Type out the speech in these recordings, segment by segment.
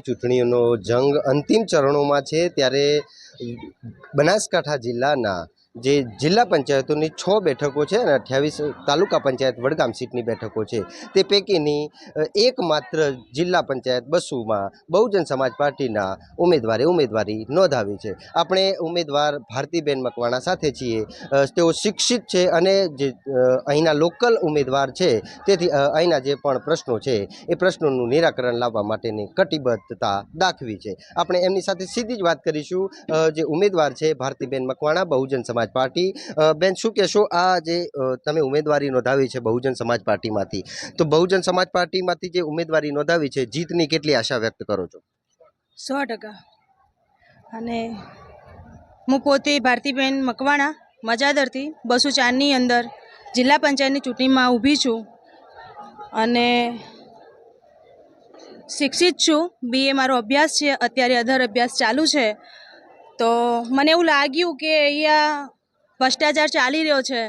ચૂંટણીઓનો જંગ અંતિમ ચરણોમાં છે ત્યારે બનાસકાંઠા જિલ્લાના જે જિલ્લા પંચાયતોની 6 બેઠકો છે અને 28 તાલુકા પંચાયત વડગામ સીટની બેઠકો છે તે પૈકીની એકમાત્ર જિલ્લા પંચાયત બસુમાં બહુજન સમાજ પાર્ટીના ઉમેદવારી નોંધાવી છે। આપણે ઉમેદવાર ભારતીબેન મકવાણા સાથે છીએ। તેઓ શિક્ષિત છે અને જે અહીંના લોકલ ઉમેદવાર છે તેથી અહીંના જે પણ પ્રશ્નો છે એ પ્રશ્નોનું નિરાકરણ લાવવા માટેની કટિબદ્ધતા દાખવી છે। આપણે એમની સાથે સીધી જ વાત કરીશું। જે ઉમેદવાર છે ભારતીબેન મકવાણા બહુજન સમાજ પાર્ટી। બેન, શું કહેશો આ જે તમે ઉમેદવારી નોંધાવી છે બહુજન સમાજ પાર્ટીમાંથી, તો બહુજન સમાજ પાર્ટીમાંથી જે ઉમેદવારી નોંધાવી છે જીતની કેટલી આશા વ્યક્ત કરો છો? 100%। અને હું પોતે ભારતીબેન મકવાણા મજાદરથી 204ની અંદર જિલ્લા પંચાયતની ચૂંટણીમાં ઊભી છું અને શિક્ષિત છું। BA મારો અભ્યાસ છે, અત્યારે અધર અભ્યાસ ચાલુ છે। તો મને એવું લાગ્યું કે અહીંયા ભ્રષ્ટાચાર ચાલી રહ્યો છે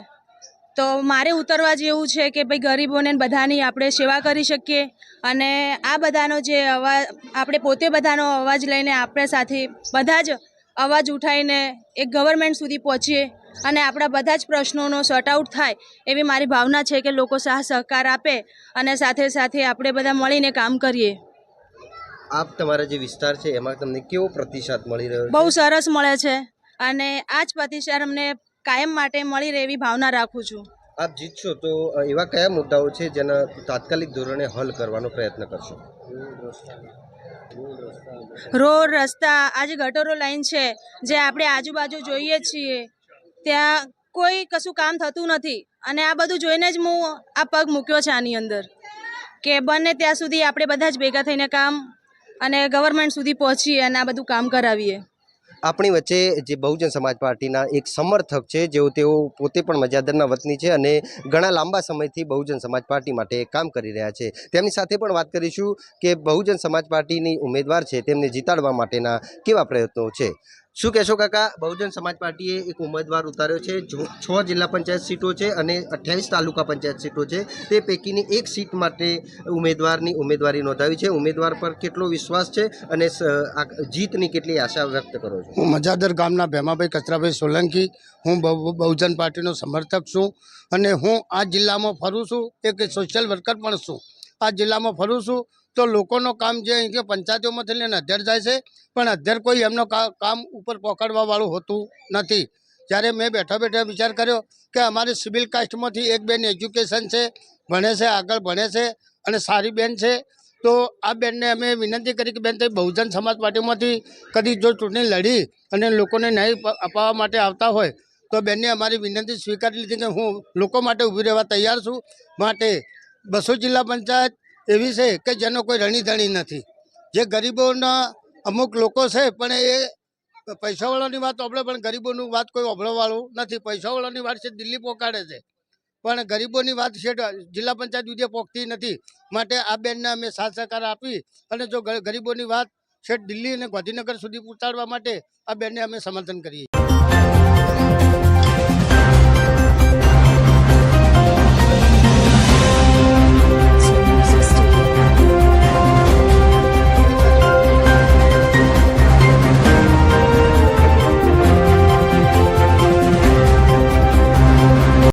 તો મારે ઉતરવા જેવું છે કે ભાઈ ગરીબોને બધાની આપણે સેવા કરી શકીએ અને આ બધાનો જે અવાજ આપણે પોતે બધાનો અવાજ લઈને આપણે સાથે બધા જ અવાજ ઉઠાવીને એક ગવર્મેન્ટ સુધી પહોંચીએ અને આપણા બધા જ પ્રશ્નોનો સોર્ટ આઉટ થાય એવી મારી ભાવના છે કે લોકો સાથ સહકાર આપે અને સાથે સાથે આપણે બધા મળીને કામ કરીએ। આપ તમારા જે વિસ્તાર છે એમાં તમને કેવો પ્રતિસાદ મળી રહ્યો છે? બહુ સરસ મળે છે અને આ જ પ્રતિસાદ અમને કાયમ માટે મળી રહે એવી ભાવના રાખું છું। આપ જીતશો તો એવા કયા મુદ્દાઓ છે જેના તાત્કાલિક ધોરણે હલ કરવાનો પ્રયત્ન કરશો? રોડ રસ્તા, આ જે ગટરો લાઈન છે જે આપણે આજુબાજુ જોઈએ છીએ ત્યાં કોઈ કશું કામ થતું નથી અને આ બધું જોઈને જ હું આ પગ મૂક્યો છે આની અંદર કે બને ત્યાં સુધી આપણે બધા જ ભેગા થઈને કામ અને ગવર્મેન્ટ સુધી પહોંચીએ અને આ બધું કામ કરાવીએ। આપણી વચ્ચે જે બહુજન સમાજ પાર્ટીના એક સમર્થક છે તેઓ પોતે પણ મજાદરના વતની છે અને ઘણા લાંબા સમયથી બહુજન સમાજ પાર્ટી માટે કામ કરી રહ્યા છે। તેમની સાથે પણ વાત કરીશું કે બહુજન સમાજ પાર્ટીની ઉમેદવાર છે તેમને જીતાડવા માટેના કેવા પ્રયત્નો છે। શું કહેશો કાકા, બહુજન સમાજ પાર્ટીએ એક ઉમેદવાર ઉતાર્યો છે, 6 જિલ્લા પંચાયત સીટો છે અને 28 તાલુકા પંચાયત સીટો છે, તે પૈકીની એક સીટ માટે ઉમેદવારી નોંધાવી છે। ઉમેદવાર પર કેટલો વિશ્વાસ છે અને જીતની કેટલી આશા વ્યક્ત કરો છો? હું મજાદર ગામના ભેમાભાઈ કચરાભાઈ સોલંકી, હું બહુજન પાર્ટીનો સમર્થક છું અને હું આ જિલ્લામાં ફરું છું, એક સોશિયલ વર્કર પણ છું। આ જિલ્લામાં ફરું છું તો લોકોનો કામ જે અહીં પંચાયતોમાંથી લઈને અધ્યર જાય છે પણ અધ્યર કોઈ એમનો કામ ઉપર પકડવાવાળું હોતું નથી। જ્યારે મેં બેઠા વિચાર કર્યો કે અમારી સિવિલ કાસ્ટમાંથી એક બેન એજ્યુકેશન છે, ભણે છે, આગળ ભણે છે અને સારી બેન છે, તો આ બેનને અમે વિનંતી કરી કે બેન તે બહુજન સમાજ પાર્ટીમાંથી કદી જો ચૂંટણી લડી અને લોકોને ન્યાય અપાવવા માટે આવતા હોય તો બેનને અમારી વિનંતી સ્વીકારી લીધી કે હું લોકો માટે ઊભી રહેવા તૈયાર છું। માટે 200 જિલ્લા પંચાયત એવી છે કે જેનો કોઈ રણીધણી નથી। જે ગરીબોના અમુક લોકો છે પણ એ પૈસાવાળાની વાત આપણે પણ ગરીબોની વાત કોઈ ઓભળવાવાળું નથી। પૈસાવાળાની વાત છે દિલ્હી પહોંચાડે છે પણ ગરીબોની વાત છે જિલ્લા પંચાયત સુધી પહોંચતી નથી। માટે આ બેનને અમે સાથ સહકાર આપી અને જો ગરીબોની વાત છે દિલ્હી અને ગાંધીનગર સુધી પહોંચાડવા માટે આ બેનને અમે સમર્થન કરીએ।